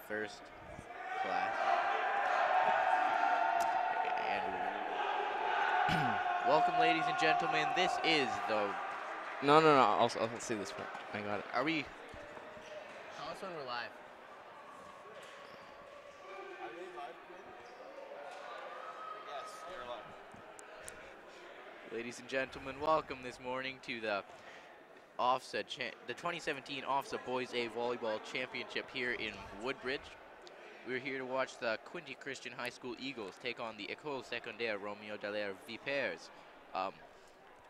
first class. And welcome, ladies and gentlemen. This is the... No. I'll see this one. I got it. Are we... Tell us when we're live. Are they live, Quinte? Yes, they're live. Ladies and gentlemen, welcome this morning to the OFSAA, the 2017 OFSAA Boys A Volleyball Championship here in Woodbridge. We're here to watch the Quinte Christian High School Eagles take on the École Secondaire Romeo Dallaire Vipers.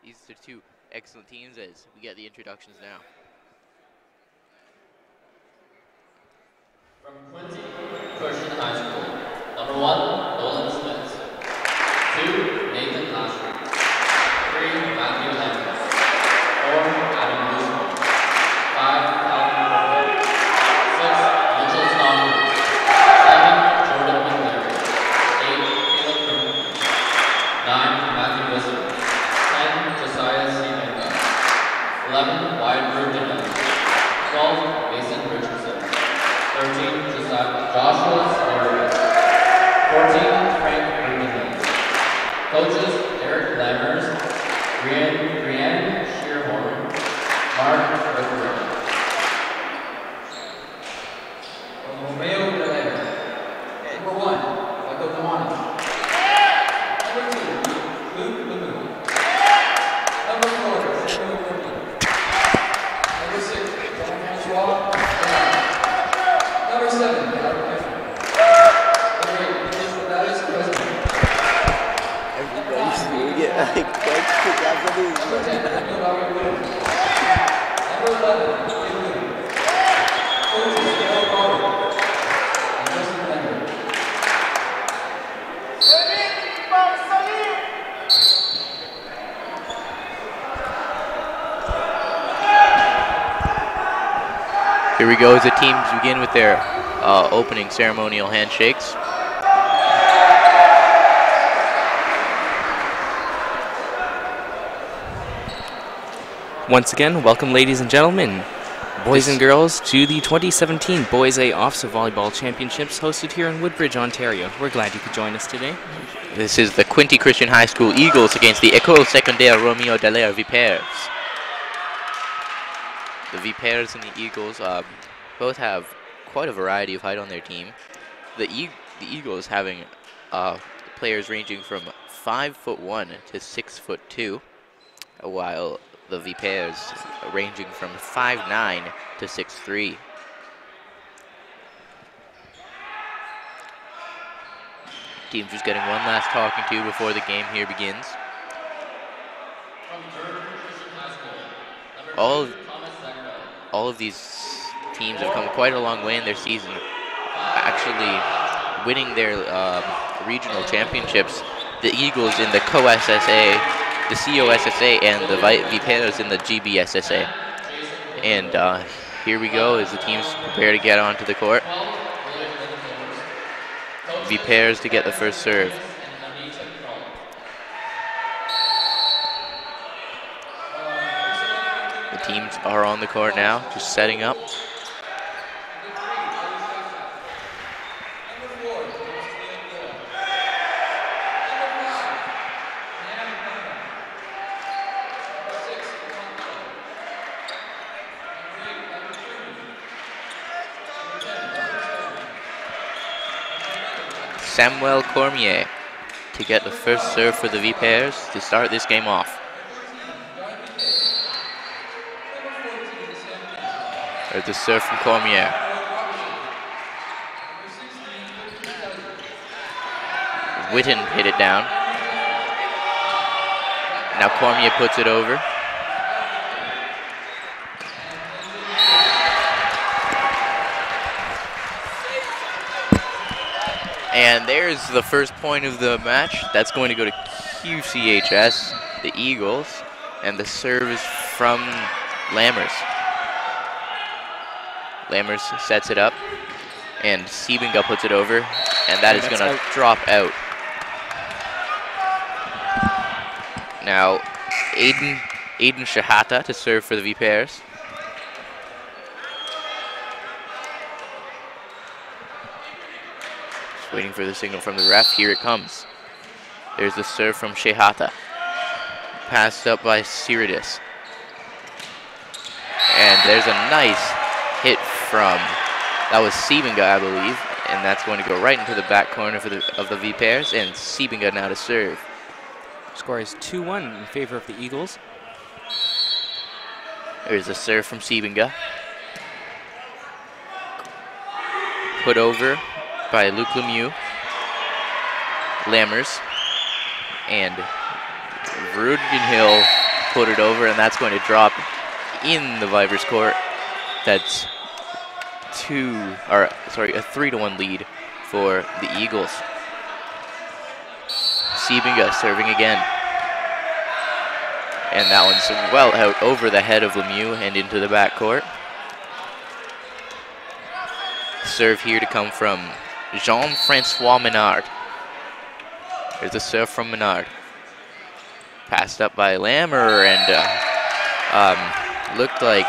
These are two excellent teams as we get the introductions now. From Quinte Christian High School, number 1, Nolan Smith. 2, Nathan Lashley. 3, Matthew Lambert. 4, Adam Newsom. 5, Calvin Burke. 6, Mitchell Stockton. 7, Jordan McLary. 8, Caleb Kerman. 9, Matthew Wisson. 10, Josiah Seaman. 11, Wyatt Burton. 12, Mason Richardson. 13, Joshua Sparrow. 14, Frank Rubenman. Coaches, Eric Lammers, Brianne Shearhorn, Mark Rickler. Romeo Dallaire. Number 1, Michael Kamani. Number 2, Luke Lamu. Number 4, Samuel Murphy. Number 6, Jean-Francois. Number 7, Albert Kessler. Number 8, Nicholas Lattis, President. Everybody's doing it. Number 10, Daniel Robert Williams. Number 11, Jim Williams. Coaches, Carol Robert. And Justin Lambert. Here we go as the teams begin with their opening ceremonial handshakes. Once again, welcome, ladies and gentlemen, boys and girls, to the 2017 Boys A OFSAA Volleyball Championships hosted here in Woodbridge, Ontario. We're glad you could join us today. This is the Quinte Christian High School Eagles against the École Secondaire Romeo Dallaire Vipers. The Vipers and the Eagles both have quite a variety of height on their team. The Eagles having players ranging from 5'1" to 6'2", while the Vipers ranging from 5'9" to 6'3". Teams just getting one last talking to before the game here begins. All of these teams have come quite a long way in their season, actually winning their regional championships. The Eagles in the COSSA, the COSSA, and the Vipers in the GBSSA. And here we go as the teams prepare to get onto the court. Vipers to get the first serve. The teams are on the court now, just setting up. Samuel Cormier to get the first serve for the Vipers to start this game off. There's the serve from Cormier. Witten hit it down. Now Cormier puts it over. And there's the first point of the match. That's going to go to QCHS, the Eagles, and the serve is from Lammers. Lammers sets it up, and Siebenga puts it over, and that is going to drop out. Now, Aiden Shahata to serve for the Vipers. Waiting for the signal from the ref. Here it comes. There's the serve from Shehata. Passed up by Siridis. And there's a nice hit from, that was Sebinga, I believe. And that's going to go right into the back corner of the Vipers. And Sebinga now to serve. Score is 2-1 in favor of the Eagles. There's a serve from Sebinga. Put over by Luke Lemieux. Lammers. And Rudenhill put it over, and that's going to drop in the Vipers court. That's a 3-1 lead for the Eagles. Sebinga serving again. And that one's well out over the head of Lemieux and into the backcourt. Serve here to come from Jean-Francois Menard. There's a serve from Menard. Passed up by Lammer, and looked like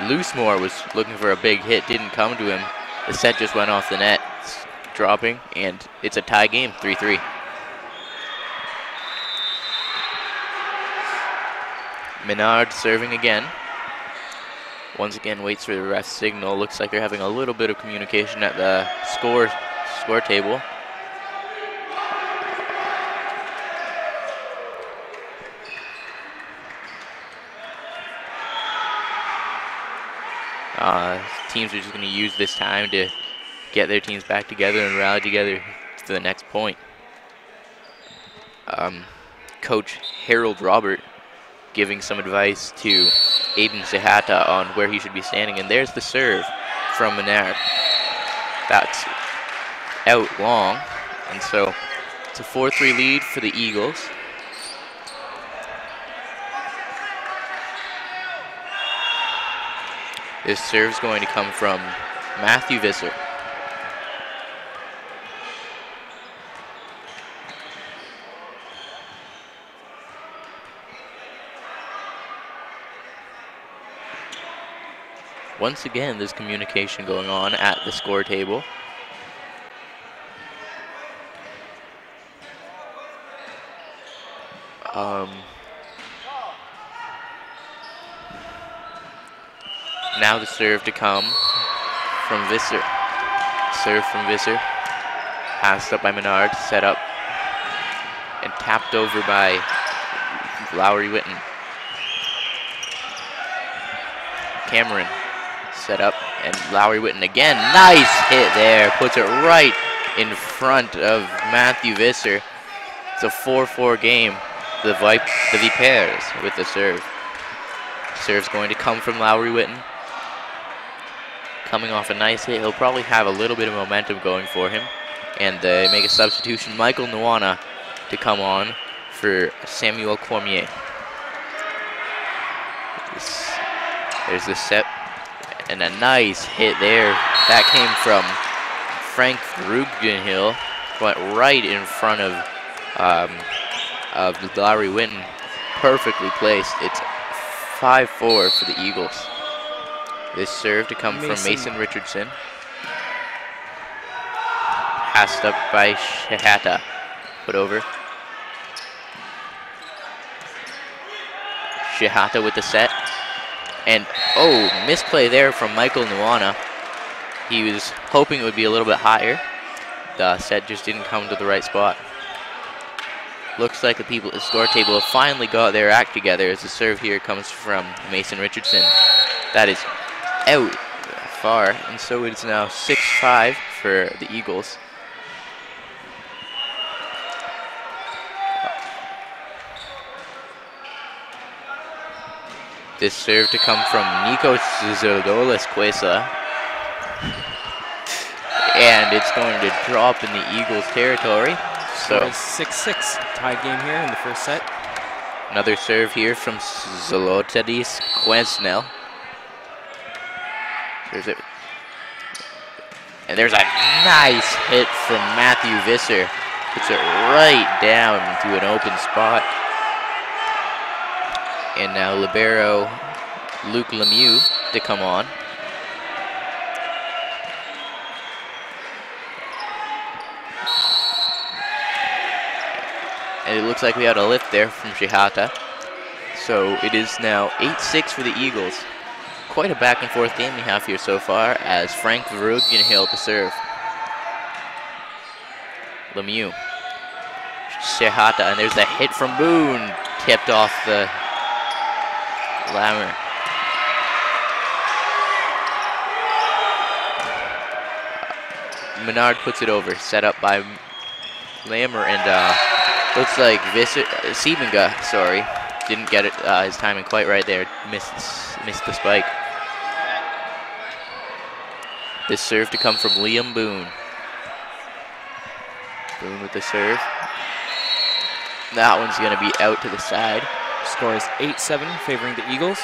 Loosemore was looking for a big hit, didn't come to him. The set just went off the net, dropping, and it's a tie game, 3-3. Menard serving again. Once again waits for the ref signal. Looks like they're having a little bit of communication at the score table. Teams are just going to use this time to get their teams back together and rally together to the next point. Coach Harold Robert giving some advice to Aiden Shehata on where he should be standing. And there's the serve from Menard. That's out long. And so it's a 4-3 lead for the Eagles. This serve's going to come from Matthew Visser. Once again, there's communication going on at the score table. Now the serve to come from Visser. Serve from Visser. Passed up by Menard, set up and tapped over by Lowry Witten. Cameron set up, and Lowry Witten again. Nice hit there. Puts it right in front of Matthew Visser. It's a 4-4 game. The Vipers with the serve. Serve's going to come from Lowry Witten. Coming off a nice hit. He'll probably have a little bit of momentum going for him. And they make a substitution. Michael Nuana to come on for Samuel Cormier. There's the set. And a nice hit there. That came from Frank Rugenhill. Went right in front of Lowry Witten. Perfectly placed. It's 5-4 for the Eagles. This serve to come from Mason Richardson. Passed up by Shehata. Put over. Shehata with the set. And, oh, misplay there from Michael Nuana. He was hoping it would be a little bit higher. The set just didn't come to the right spot. Looks like the people at the score table have finally got their act together as the serve here comes from Mason Richardson. That is out far, and so it's now 6-5 for the Eagles. This serve to come from Nikos Zodolis Quesa. And it's going to drop in the Eagles' territory. So 6-6 tie game here in the first set. Another serve here from Zolotadis Quesnel. And there's a nice hit from Matthew Visser. Puts it right down to an open spot. And now libero Luke Lemieux to come on. And it looks like we had a lift there from Shihata. So it is now 8-6 for the Eagles. Quite a back and forth game we have here so far as Frank Veruggenhill to serve. Lemieux. Shihata, and there's a hit from Boone. Tipped off the Lammer. Menard puts it over, set up by Lammer, and looks like Siebenga, sorry, didn't get it, his timing quite right there, missed the spike. This serve to come from Liam Boone. Boone with the serve. That one's going to be out to the side. Score is 8-7, favoring the Eagles.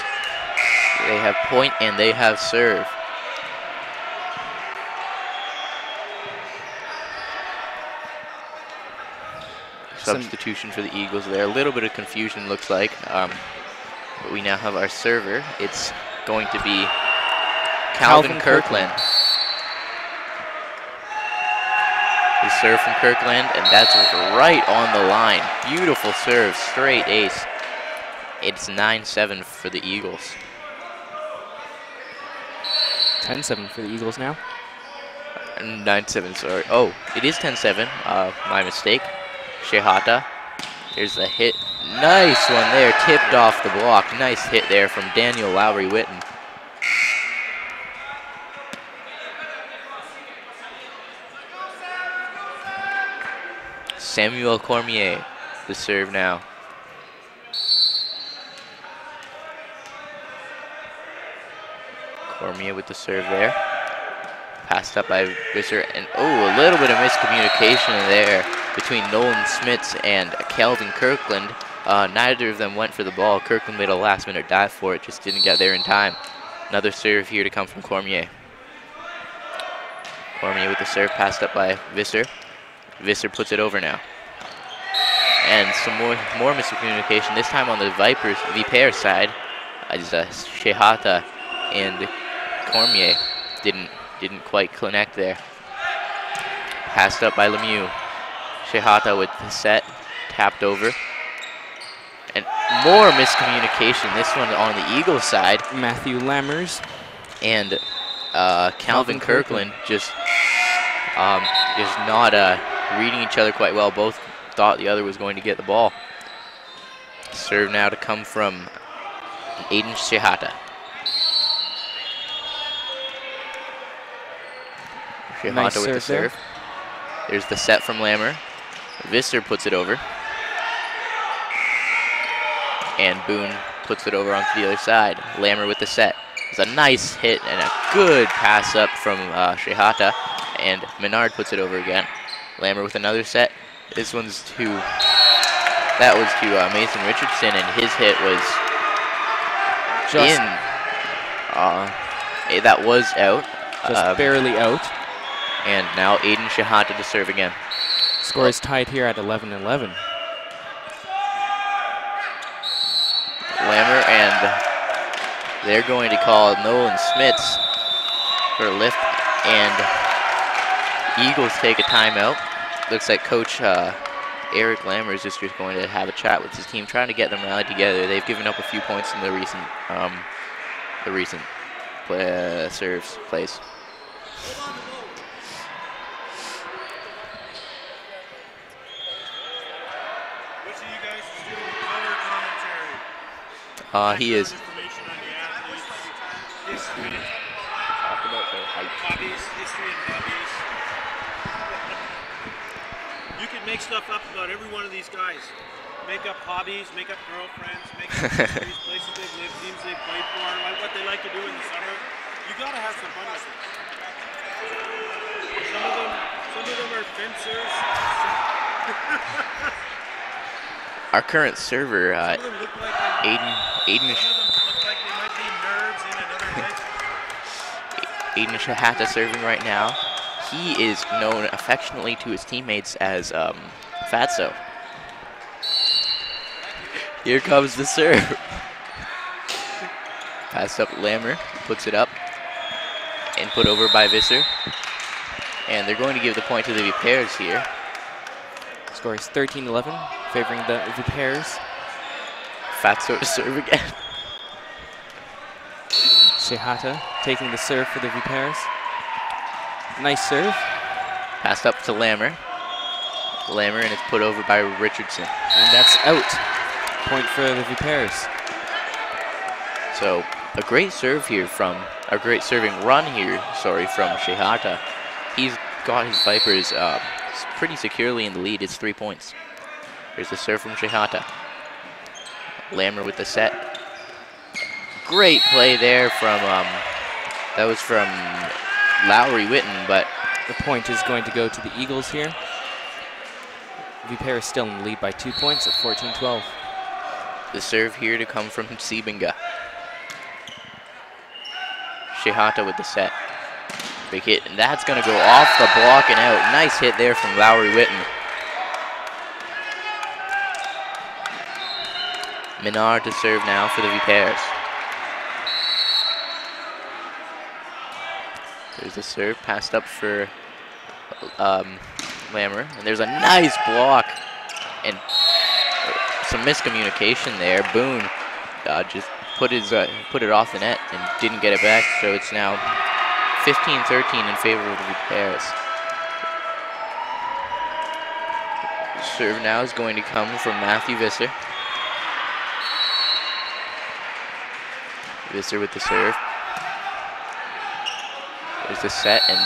They have point and they have serve. Substitution for the Eagles there. A little bit of confusion looks like. But we now have our server. It's going to be Calvin Kirkland. The serve from Kirkland, and that's right on the line. Beautiful serve, straight ace. It's 9-7 for the Eagles. 10-7 for the Eagles now. 9-7, sorry. Oh, it is 10-7. My mistake. Shihata. Here's the hit. Nice one there, tipped off the block. Nice hit there from Daniel Lowry-Witten. Samuel Cormier, the serve now. Cormier with the serve there. Passed up by Visser, and oh, a little bit of miscommunication there between Nolan Smits and Calvin Kirkland. Neither of them went for the ball. Kirkland made a last-minute dive for it, just didn't get there in time. Another serve here to come from Cormier. Cormier with the serve, passed up by Visser. Visser puts it over now. And some more miscommunication, this time on the Vipers side, as Shihata and Cormier didn't quite connect there. Passed up by Lemieux. Shihata with the set, tapped over. And more miscommunication, this one on the Eagles side. Matthew Lammers. And Calvin Kirkland just is not reading each other quite well. Both thought the other was going to get the ball. Serve now to come from Aiden Shihata. Shihata Nice with the serve serve. There's the set from Lammer. Visser puts it over. And Boone puts it over onto the other side. Lammer with the set. It's a nice hit and a good pass up from Shihata. And Menard puts it over again. Lammer with another set. This one's that was to Mason Richardson, and his hit was just that was out. Just barely out. And now Aiden Shihata to serve again. Score is tied here at 11-11. Lammer, and they're going to call Nolan Smits for a lift, and Eagles take a timeout. Looks like Coach Eric Lammer is just going to have a chat with his team, trying to get them rallied together. They've given up a few points in the recent serves plays. He is. Talk about their hobbies, history and hobbies. You can make stuff up about every one of these guys. Make up hobbies, make up girlfriends, make up histories, places they've lived, teams they've played for, like what they like to do in the summer. You gotta have some fun with it. Some of them are fencers. Our current server, Aiden Shihata serving right now. He is known affectionately to his teammates as Fatso. Here comes the serve. Passed up Lammer, puts it up, and put over by Visser. And they're going to give the point to the Vipers here. Score is 13-11, favoring the Vipers. Fatso to serve again. Shehata taking the serve for the Vipers. Nice serve. Passed up to Lammer. Lammer, and it's put over by Richardson. And that's out. Point for the Vipers. So a great serve here from, a great serving run here, sorry, from Shehata. He's got his Vipers pretty securely in the lead. It's 3 points. Here's the serve from Shehata. Lammer with the set. Great play there from, that was from Lowry Witten, but the point is going to go to the Eagles here. Vipers still in the lead by 2 points at 14-12. The serve here to come from Sibinga. Shehata with the set. Big hit, and that's going to go off the block and out. Nice hit there from Lowry Witten. Menard to serve now for the Vipers. There's a serve passed up for Lammer, and there's a nice block and some miscommunication there. Boone just put it off the net and didn't get it back, so it's now 15-13 in favor of the Vipers. Serve now is going to come from Matthew Visser. Visser with the serve. There's the set and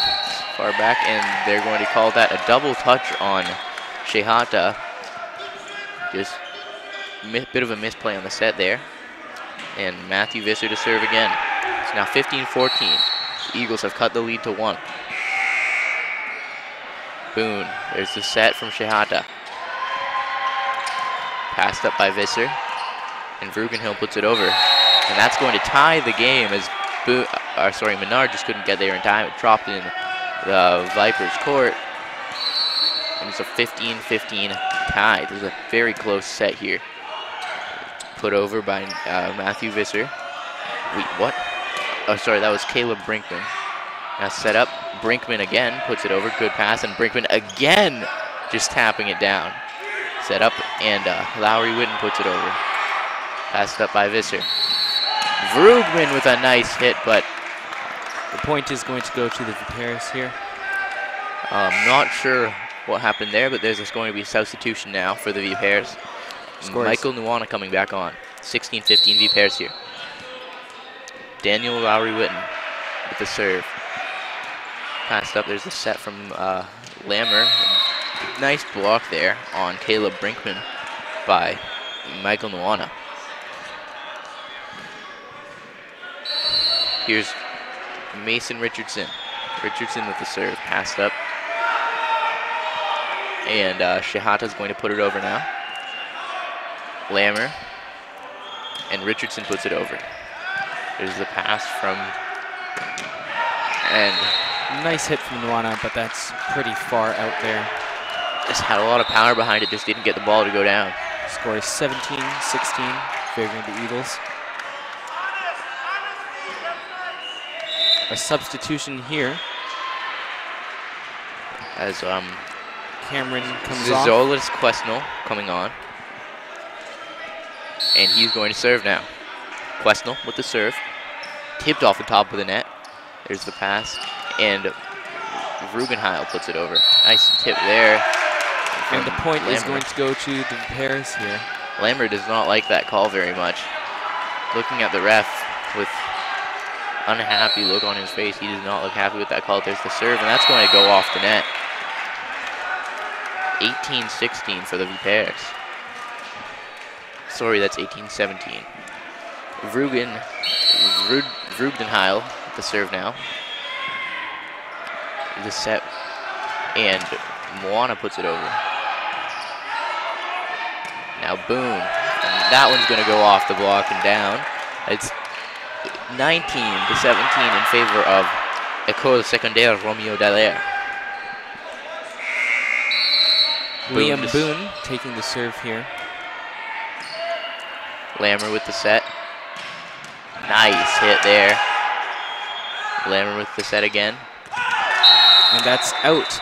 far back, and they're going to call that a double touch on Shehata. Just a bit of a misplay on the set there. And Matthew Visser to serve again. It's now 15-14. The Eagles have cut the lead to 1. Boone, there's the set from Shehata. Passed up by Visser, and Vrugenhill puts it over. And that's going to tie the game as Menard just couldn't get there in time. It dropped in the Vipers' court. And it's a 15-15 tie. There's a very close set here. Put over by Matthew Visser. Wait, what? Oh, sorry, that was Caleb Brinkman. Now set up. Brinkman again puts it over. Good pass, and Brinkman again just tapping it down. Set up, and Lowry Witten puts it over. Passed up by Visser. Vrugman with a nice hit, but the point is going to go to the Vipers here. Not sure what happened there, but there's going to be a substitution now for the Vipers. Michael Nuwana coming back on. 16-15 Vipers here. Daniel Lowry Witten with the serve. Passed up, there's a set from Lammer. Nice block there on Caleb Brinkman by Michael Nuwana. Here's Mason Richardson. Richardson with the serve, passed up. And Shehata's going to put it over now. Lammer. And Richardson puts it over. There's the pass from, and nice hit from Nuwana, but that's pretty far out there. Just had a lot of power behind it, just didn't get the ball to go down. Score is 17-16, favoring the Eagles. A substitution here as Cameron comes off. Zolas Quesnel coming on, and he's going to serve now. Quesnel with the serve, tipped off the top of the net. There's the pass, and Rugenheil puts it over. Nice tip there. And the point is going to go to the Vipers here. Lammer does not like that call very much. Looking at the ref with unhappy look on his face. He does not look happy with that call. There's the serve, and that's going to go off the net. 18-16 for the Vipers. Sorry, that's 18-17. Vrugenheil with the serve now. The set, and Moana puts it over. Now Boone, and that one's going to go off the block and down. It's 19-17 in favor of École Secondaire Romeo Dallaire. Liam Boone taking the serve here. Lammer with the set. Nice hit there. Lammer with the set again. And that's out.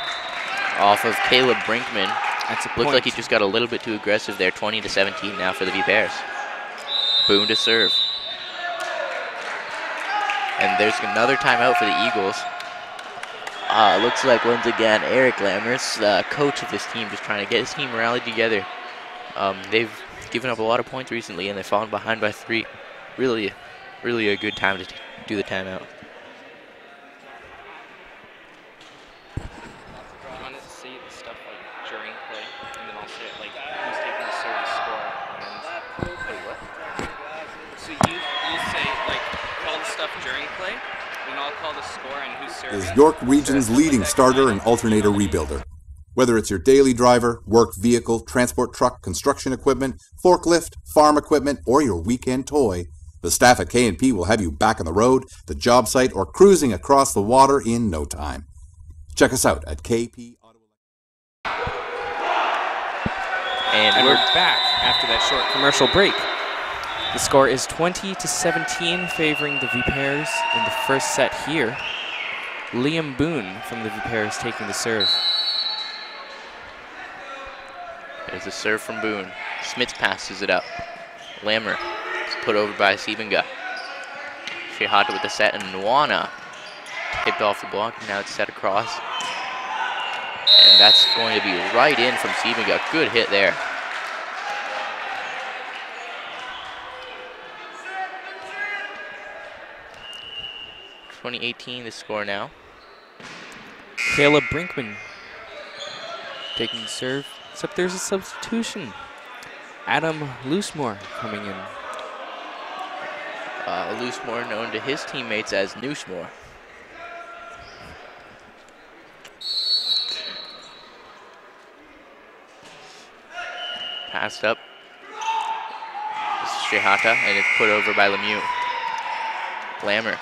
Off of Caleb Brinkman. That's a Looked point. like he just got a little bit too aggressive there. 20-17 now for the Vipers. Boone to serve. And there's another timeout for the Eagles. Looks like once again Eric Lammers, the coach of this team, just trying to get his team rallied together. They've given up a lot of points recently, and they've fallen behind by 3. Really a good time to do the timeout. I wanted to see the stuff like during play, and then I'll say like who's taking the service score. And wait, what? So you say like call the stuff during play, and I'll call the score and who's serving. Is York Region's leading starter and alternator rebuilder. Whether it's your daily driver, work vehicle, transport truck, construction equipment, forklift, farm equipment, or your weekend toy, the staff at K&P will have you back on the road, the job site, or cruising across the water in no time. Check us out at KP Auto. And we're back after that short commercial break. The score is 20-17 favoring the Vipers in the first set here. Liam Boone from the Vipers taking the serve. There's a serve from Boone. Smits passes it up. Lammer is put over by Siebenga. Shehata with the set, and Nwana tipped off the block. Now it's set across. And that's going to be right in from Siebenga. Good hit there. (2018) the score now. Caleb Brinkman taking the serve, except there's a substitution. Adam Loosemore coming in. Loosemore known to his teammates as Noosemore. Passed up. This is Shehata, and it's put over by Lemieux. Lammer.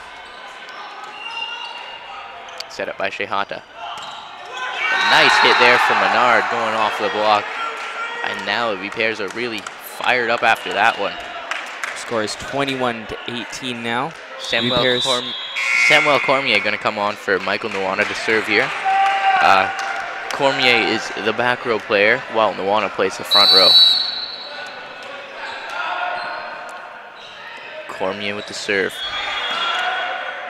Set up by Shehata. A nice hit there from Menard going off the block. And now the Vipers are really fired up after that one. Score is 21-18 now. Samuel Cormier going to come on for Michael Nwana to serve here. Cormier is the back row player, while Nwana plays the front row. Cormier with the serve.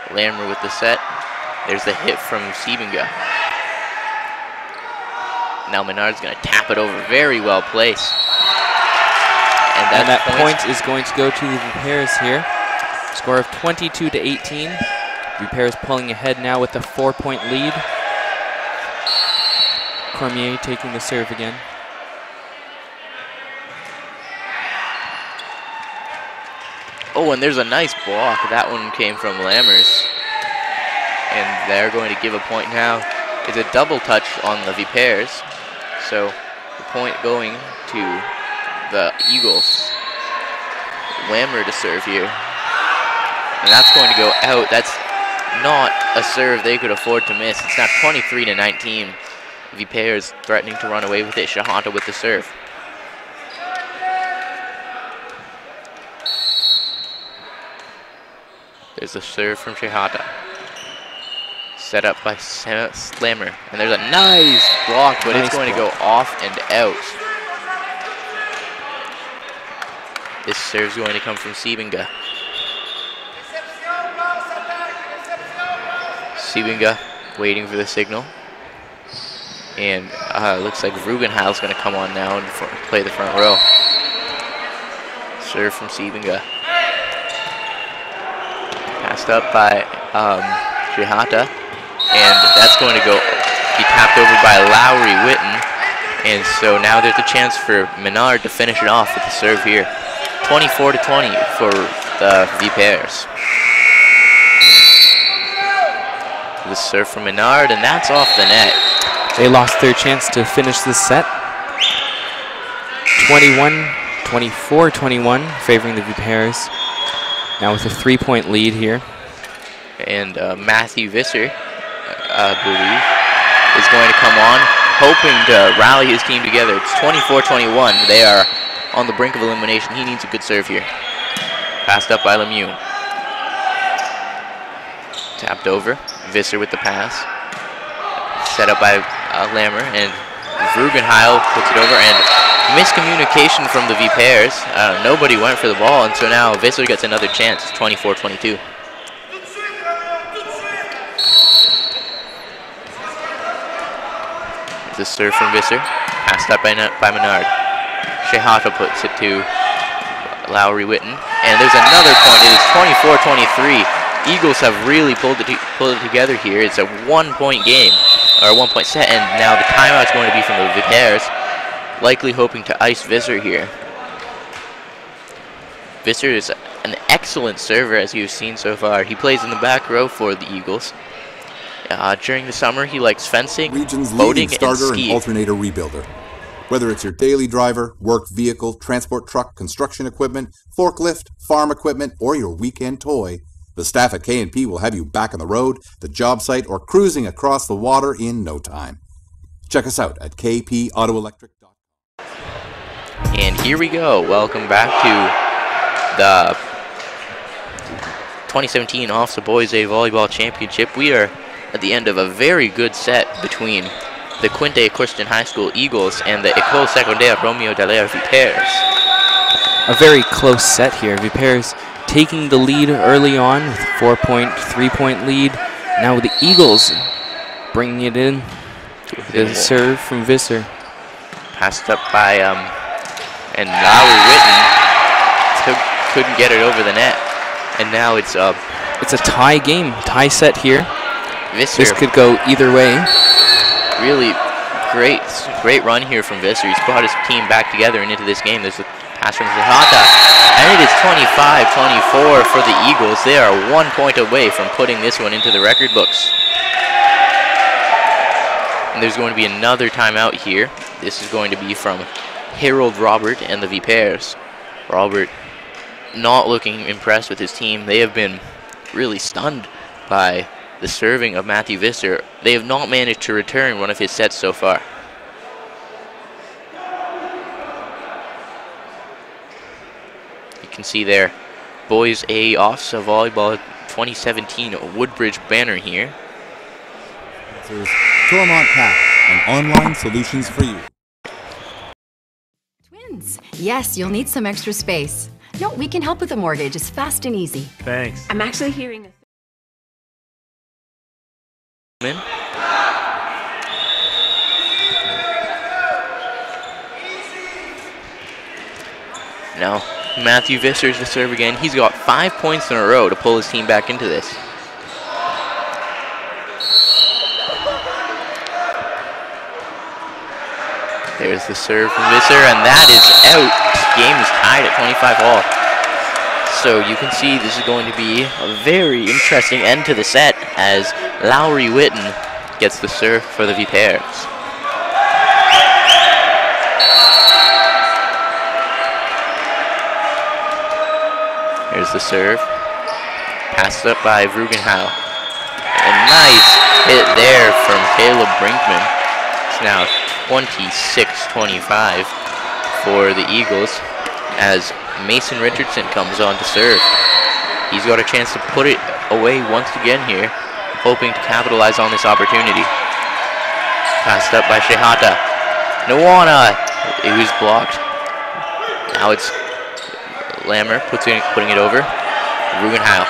Lammer with the set. There's the hit from Siebenga. Now Menard's going to tap it over. Very well placed. And that point is going to go to the Vipers here. Score of 22-18. Vipers pulling ahead now with a 4-point lead. Cormier taking the serve again. Oh, and there's a nice block. That one came from Lammers. And they're going to give a point now. It's a double touch on the Vipers. So the point going to the Eagles. Lammer to serve here. And that's going to go out. That's not a serve they could afford to miss. It's now 23-19. Vipers threatening to run away with it. Shehata with the serve. There's a serve from Shehata. Set up by Slammer. And there's a nice block, but it's going to go off and out. This serve's going to come from Siebenga. Siebenga waiting for the signal. And looks like Rubenheil's going to come on now and play the front row. Serve from Siebenga. Passed up by Shehata. And that's going to be tapped over by Lowry Witten. And so now there's a chance for Menard to finish it off with the serve here. 24-20 for the Vipers. The serve from Menard, and that's off the net. They lost their chance to finish this set. 24-21 favoring the Vipers. Now with a 3-point lead here. And Matthew Visser, I believe, is going to come on, hoping to rally his team together. It's 24-21. They are on the brink of elimination. He needs a good serve here. Passed up by Lemieux. Tapped over. Visser with the pass. Set up by Lammer, and Rugenheil puts it over, and miscommunication from the Vipers. Nobody went for the ball, and so now Visser gets another chance. It's 24-22. The serve from Visser, passed up by Menard. Shehata puts it to Lowry Witten, and there's another point. It is 24-23. Eagles have really pulled it together here. It's a 1-point game, or a 1-point set, and now the timeout is going to be from the Vipers, likely hoping to ice Visser here. Visser is an excellent server, as you've seen so far. He plays in the back row for the Eagles. During the summer, he likes fencing, Region's boating, leading starter and skiing. alternator rebuilder. Whether it's your daily driver, work vehicle, transport truck, construction equipment, forklift, farm equipment, or your weekend toy, the staff at K&P will have you back on the road, the job site, or cruising across the water in no time. Check us out at kpautoelectric.com. And here we go. Welcome back to the 2017 OFSAA Boys A Volleyball Championship. We are at the end of a very good set between the Quinte Christian High School Eagles and the École Secondaire Romeo Dallaire Vipers. A very close set here. Vipers taking the lead early on with a 4-point, 3-point lead. Now the Eagles bringing it in. The serve from Visser. Passed up by and Lowry Witten couldn't get it over the net. And now it's a tie game, tie set here. Visser. This could go either way. Really great run here from Visser. He's brought his team back together and into this game. There's a pass from Zahata, and it is 25-24 for the Eagles. They are 1 point away from putting this one into the record books. And there's going to be another timeout here. This is going to be from Harold Robert and the Vipers. Robert not looking impressed with his team. They have been really stunned by the serving of Matthew Visser. They have not managed to return one of his sets so far. You can see there, Boys A OFSAA Volleyball 2017 Woodbridge banner here. There's Tormont Cap and online solutions for you. Twins. Yes, you'll need some extra space. No, we can help with the mortgage. It's fast and easy. Thanks. I'm actually hearing Now, Matthew Visser's to serve again. He's got 5 points in a row to pull his team back into this. There's the serve from Visser, and that is out. Game is tied at 25 all. So you can see this is going to be a very interesting end to the set as Lowry Witten gets the serve for the Vipers. Here's the serve. Passed up by Rugenheil. A nice hit there from Caleb Brinkman. It's now 26-25 for the Eagles as Mason Richardson comes on to serve. He's got a chance to put it away once again here, hoping to capitalize on this opportunity. Passed up by Shehata. Nawana, it was blocked. Now it's Lammer putting it over. Rugenheil.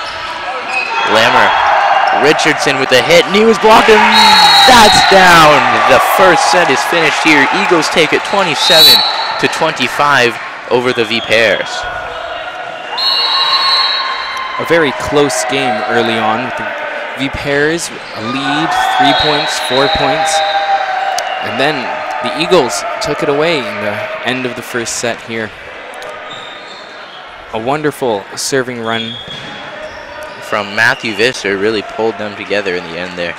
Lammer. Richardson with the hit, and he was blocked, and that's down. The first set is finished here. Eagles take it 27-25 over the Vipers. A very close game early on with the Vipers lead, 3 points, 4 points, and then the Eagles took it away in the end of the first set here. A wonderful serving run from Matthew Visser, really pulled them together in the end there.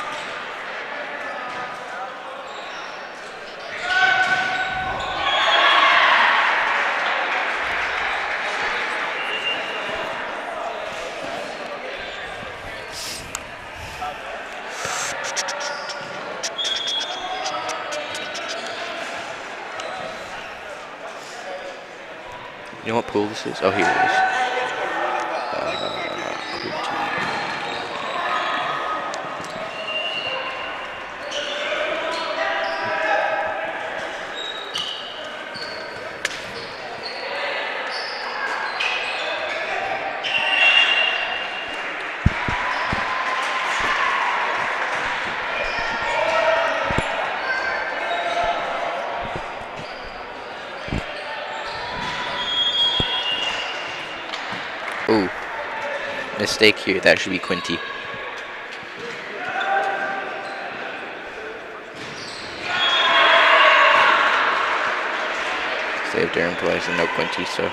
You know what pool this is? Oh, here it is. mistake here. That should be Quinte. Saved Durham twice and no Quinte, so.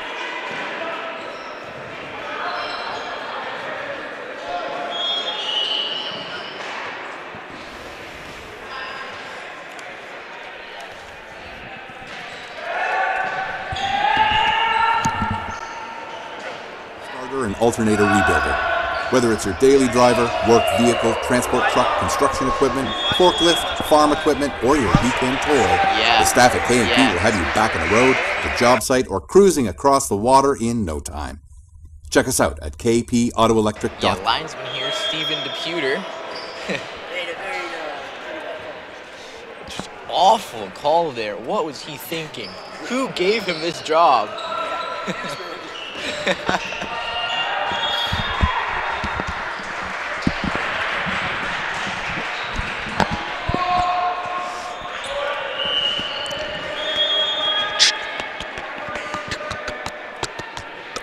Starter and alternator rebuilder. Whether it's your daily driver, work vehicle, transport truck, construction equipment, forklift, farm equipment, or your weekend toy, the staff at K&P will have you back on the road, the job site, or cruising across the water in no time. Check us out at kpautoelectric.com. Yeah, linesman here, Stephen Deputer. Just awful call there. What was he thinking? Who gave him this job?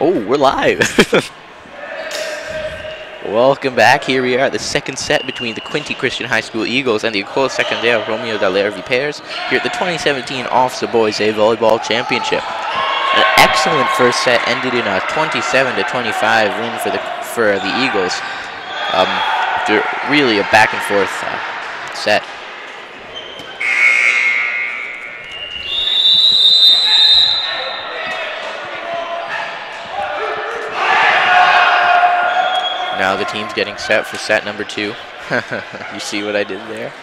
Oh, we're live. Welcome back. Here we are at the second set between the Quinte Christian High School Eagles and the École Secondaire Romeo Dallaire Vipers here at the 2017 OFSAA Boys A Volleyball Championship. An excellent first set ended in a 27-25 win for the Eagles. Really a back and forth set. Now the team's getting set for set number 2. You see what I did there?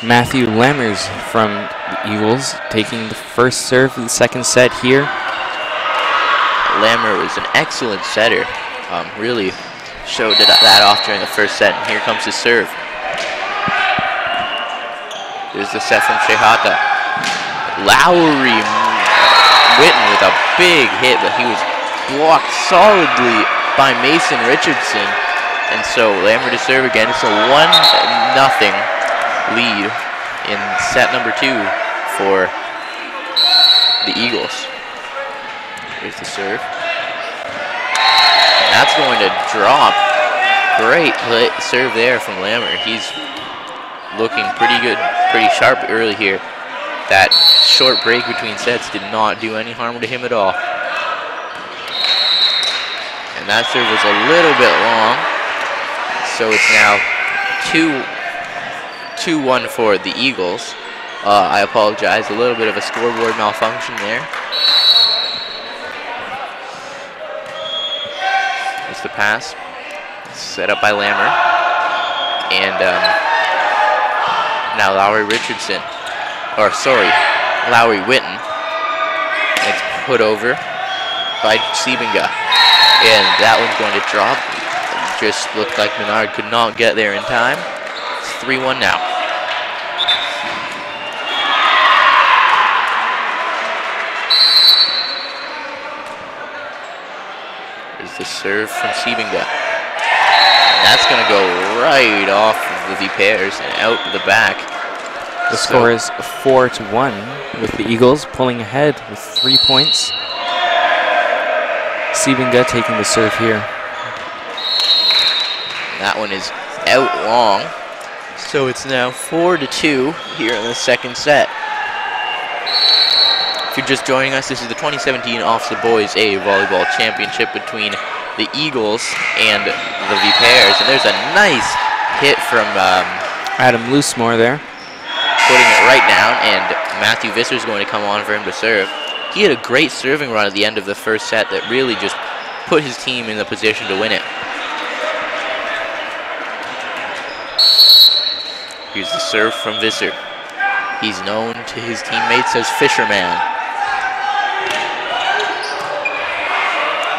Matthew Lammers from the Eagles taking the first serve of the second set here. Lammer was an excellent setter. Really showed that off during the first set. And here comes his serve. There's the set from Shehata. Lowry Witten with a big hit, but he was blocked solidly by Mason Richardson. And so Lammer to serve again. It's a 1-0 lead in set number 2 for the Eagles. Here's the serve. And that's going to drop. Great serve there from Lammer. He's looking pretty good, pretty sharp early here. That short break between sets did not do any harm to him at all. And that serve was a little bit long. So it's now 2-1 for the Eagles. I apologize, a little bit of a scoreboard malfunction there. It's the pass, set up by Lammer. And now Lowry Richardson, Lowry Witten. It's put over by Siebenga. And that one's going to drop. Just looked like Menard could not get there in time. 3-1 now. There's the serve from Siebenga. And that's going to go right off of the Vipers and out the back. The score is 4-1 with the Eagles pulling ahead with 3 points. Siebenga taking the serve here. That one is out long. So it's now 4-2 here in the second set. If you're just joining us, this is the 2017 OFSAA Boys A Volleyball Championship between the Eagles and the Vipers. And there's a nice hit from Adam Loosemore there. Putting it right down, and Matthew Visser's going to come on for him to serve. He had a great serving run at the end of the first set that really just put his team in the position to win it. Here's the serve from Visser. He's known to his teammates as Fisherman.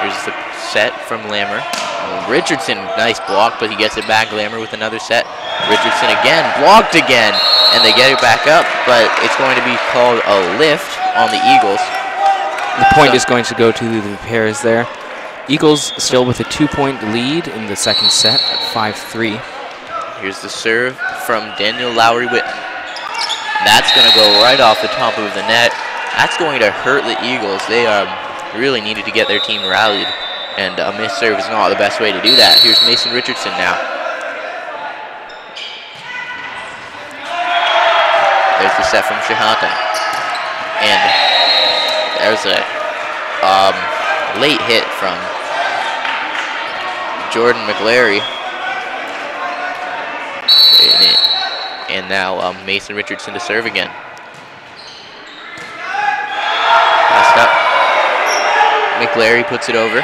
Here's the set from Lammer. Richardson, nice block, but he gets it back. Lammer with another set. Richardson again, blocked again. and they get it back up, but it's going to be called a lift on the Eagles. The point is going to go to the Pairs there. Eagles still with a 2-point lead in the second set at 5-3. Here's the serve from Daniel Lowry-Witten. That's going to go right off the top of the net. That's going to hurt the Eagles. They really needed to get their team rallied, and a missed serve is not the best way to do that. Here's Mason Richardson now. There's the set from Shihata. And there's a late hit from Jordan McLary. And now Mason Richardson to serve again. Passed up. McLary puts it over.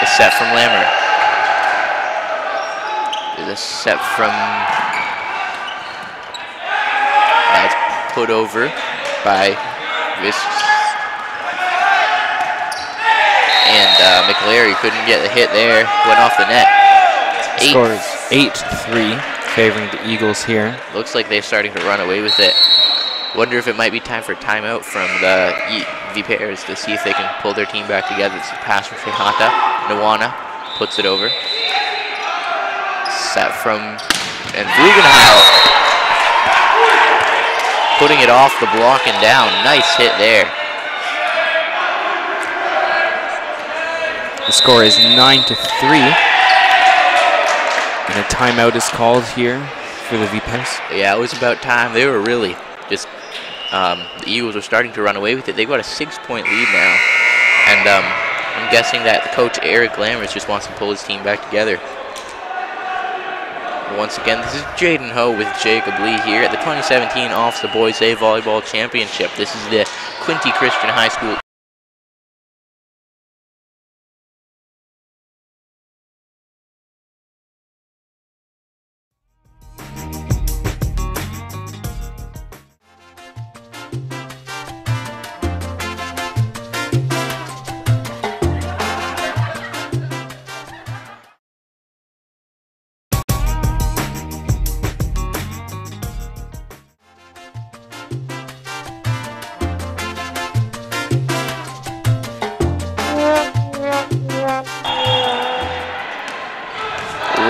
A set from Lammer. There's a set from... That's put over by Visks. And McLary couldn't get the hit there. Went off the net. Score is 8-3, favoring the Eagles here. Looks like they're starting to run away with it. Wonder if it might be time for a timeout from the Pairs to see if they can pull their team back together. It's a pass from Shihata. Nawana puts it over. Set from... And Rugenheil putting it off the block and down. Nice hit there. The score is 9-3. And a timeout is called here for the Pairs. Yeah, it was about time. They were really just... the Eagles are starting to run away with it. They've got a 6-point lead now. And I'm guessing that the coach, Eric Lammers, just wants to pull his team back together. Once again, this is Jaden Ho with Jacob Lee here at the 2017 OFSAA Boys A Volleyball Championship. This is the Quinte Christian High School.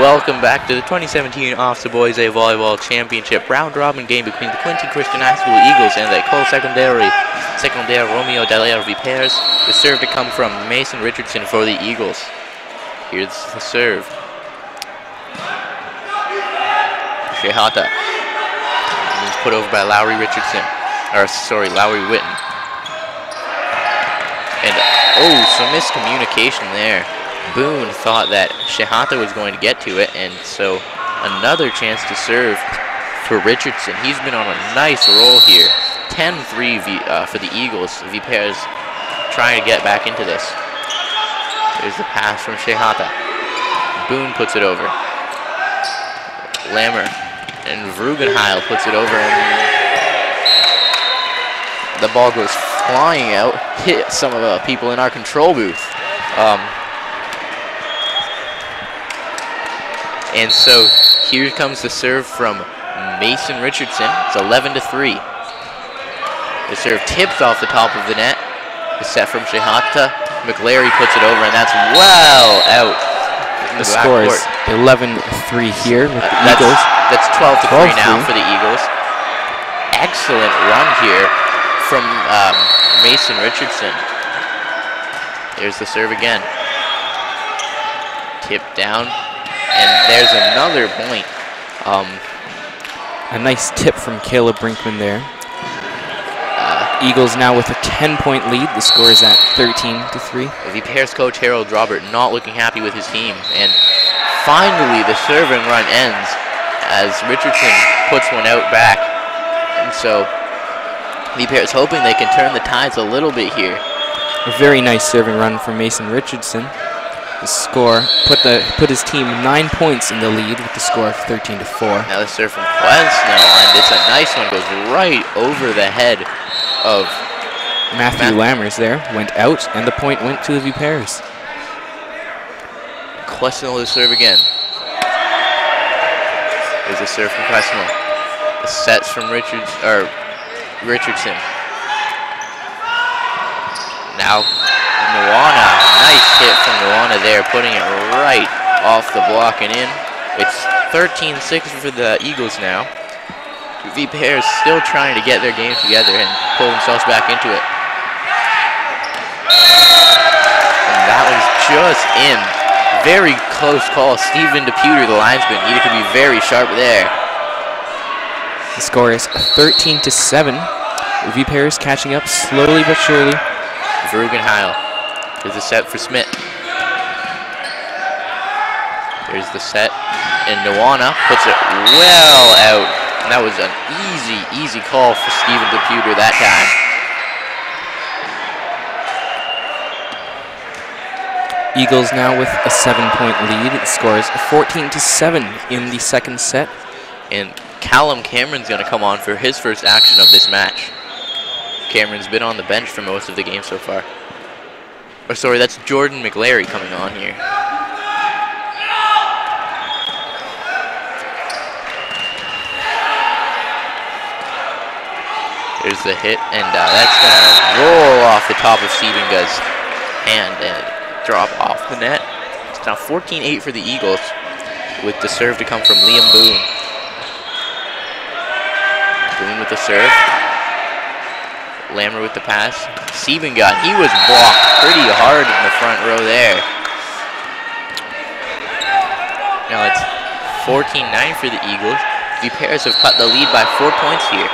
Welcome back to the 2017 OFSAA Boys A Volleyball Championship round robin game between the Quinte Christian High School Eagles and the École Secondaire Romeo Dallaire Pairs. The serve to come from Mason Richardson for the Eagles. Here's the serve. Shihata. It's put over by Lowry Richardson. Or sorry, Lowry Witten. And oh, some miscommunication there. Boone thought that Shihata was going to get to it, and so another chance to serve for Richardson. He's been on a nice roll here. 10-3 for the Eagles. Pairs trying to get back into this. There's the pass from Shihata. Boone puts it over. Lammer and Rugenheil puts it over, and the ball goes flying out, hit some of the people in our control booth. And so here comes the serve from Mason Richardson. It's 11-3. The serve tips off the top of the net. The set from Shihata. McLary puts it over, and that's well out. The score is 11-3 here with the Eagles. That's 12-3 now for the Eagles. Excellent run here from Mason Richardson. There's the serve again. Tip down. And there's another point. A nice tip from Caleb Brinkman there. Eagles now with a 10-point lead. The score is at 13-3. The Pairs coach Harold Robert not looking happy with his team. And finally the serve and run ends as Richardson puts one out back. And so the Pairs hoping they can turn the tides a little bit here. A very nice serving run from Mason Richardson. The score put his team 9 points in the lead with the score of 13-4. Now the serve from Quesno, and it's a nice one. Goes right over the head of Matthew Lammers there. Went out, and the point went to the Pairs. Quesno to serve again. There's a serve from Cresswell. The sets from Richardson. Now, Nuwana. Nice hit from Nuwana there, putting it right off the block and in. It's 13-6 for the Eagles now. Vipers still trying to get their game together and pull themselves back into it. And that was just in. Very close call. Stephen DePuter, the linesman, needed to be very sharp there. The score is 13-7. Vipers catching up slowly but surely. Vergenheil. There's a set for Smith. There's the set. And Nuwana puts it well out. And that was an easy call for Stephen DePuter that time. Eagles now with a 7-point lead. It scores 14-7 in the second set. And Callum Cameron's going to come on for his first action of this match. Cameron's been on the bench for most of the game so far. Oh, sorry, that's Jordan McLary coming on here. There's the hit, and that's going to roll off the top of Stephenga's hand and drop off the net. It's now 14-8 for the Eagles, with the serve to come from Liam Boone. Boone with the serve. Lammer with the pass. Stephenga, he was blocked pretty hard in the front row there. Now it's 14-9 for the Eagles. The Pairs have cut the lead by 4 points here.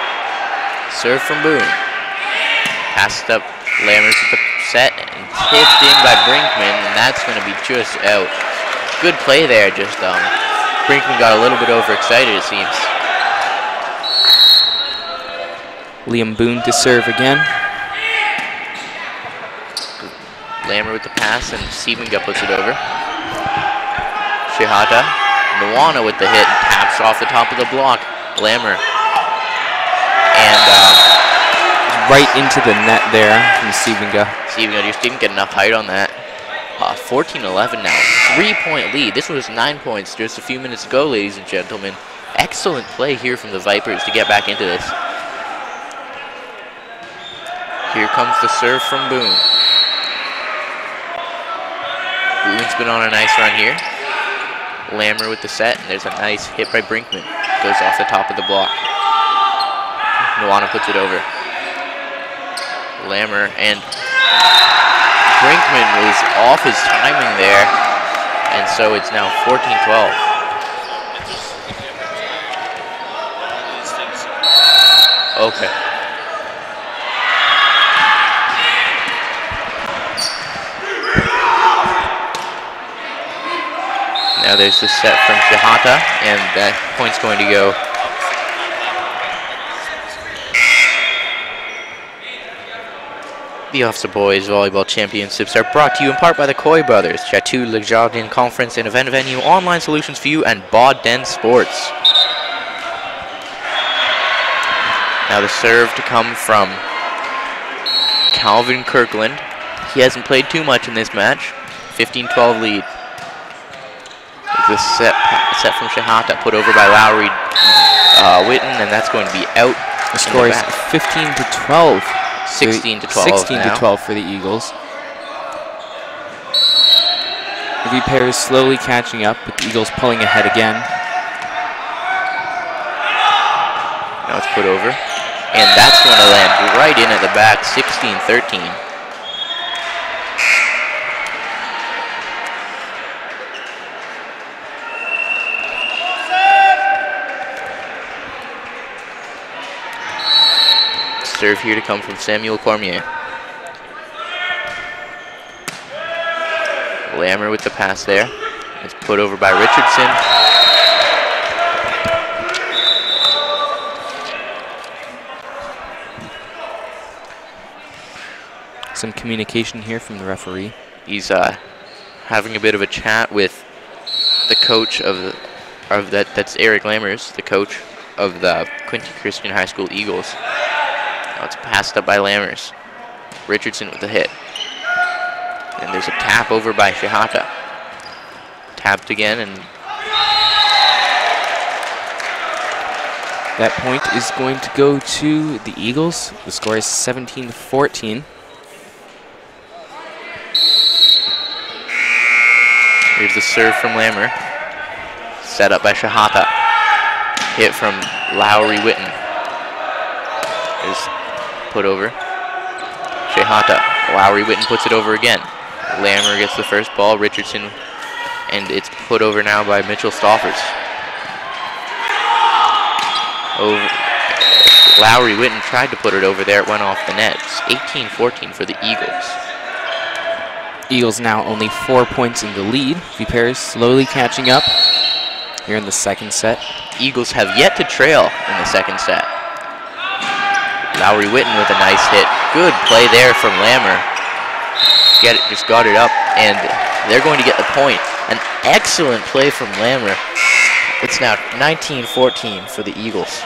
Serve from Boone. Passed up Lammers with the set and tipped in by Brinkman, and that's going to be just out. Good play there, just Brinkman got a little bit overexcited, it seems. Liam Boone to serve again. Lammer with the pass, and Stephenga puts it over. Shihata. Nuwana with the hit and taps off the top of the block. Lammer. And right into the net there from Stephenga. Stephenga just didn't get enough height on that. 14-11 now. 3-point lead. This was 9 points just a few minutes ago, ladies and gentlemen. Excellent play here from the Vipers to get back into this. Here comes the serve from Boone. Boone's been on a nice run here. Lammer with the set, and there's a nice hit by Brinkman. Goes off the top of the block. Nuwana puts it over. Lammer, and Brinkman was off his timing there, and so it's now 14-12. Okay. Now there's the set from Shihata, and that point's going to go. The OFSAA Boys Volleyball Championships are brought to you in part by the Coy Brothers, Chateau Le Jardin Conference and Event Venue, Online Solutions for You, and Bauden Sports. Now the serve to come from Calvin Kirkland. He hasn't played too much in this match. 15-12 lead. The set from Shihata put over by Lowry Witten, and that's going to be out. The score is 15-12. 16-12 now. 16-12 for the Eagles. The V-pair is slowly catching up, with the Eagles pulling ahead again. Now it's put over, and that's going to land right in at the back, 16-13. Serve here to come from Samuel Cormier. Lammer with the pass there. It's put over by Richardson. Some communication here from the referee. He's having a bit of a chat with the coach of that's Eric Lammers, the coach of the Quinte Christian High School Eagles. Now it's passed up by Lammers. Richardson with the hit. And there's a tap over by Shihata. Tapped again, and That point is going to go to the Eagles. The score is 17-14. Here's the serve from Lammer. Set up by Shahata. Hit from Lowry Witten. Is put over. Shahata. Lowry Witten puts it over again. Lammer gets the first ball. Richardson. And it's put over now by Mitchell Stoffers. Over. Lowry Witten tried to put it over there. It went off the net. It's 18-14 for the Eagles. Eagles now only 4 points in the lead. Vipers slowly catching up here in the second set. Eagles have yet to trail in the second set. Lowry Witten with a nice hit. Good play there from Lammer. Just got it up, and they're going to get the point. An excellent play from Lammer. It's now 19-14 for the Eagles.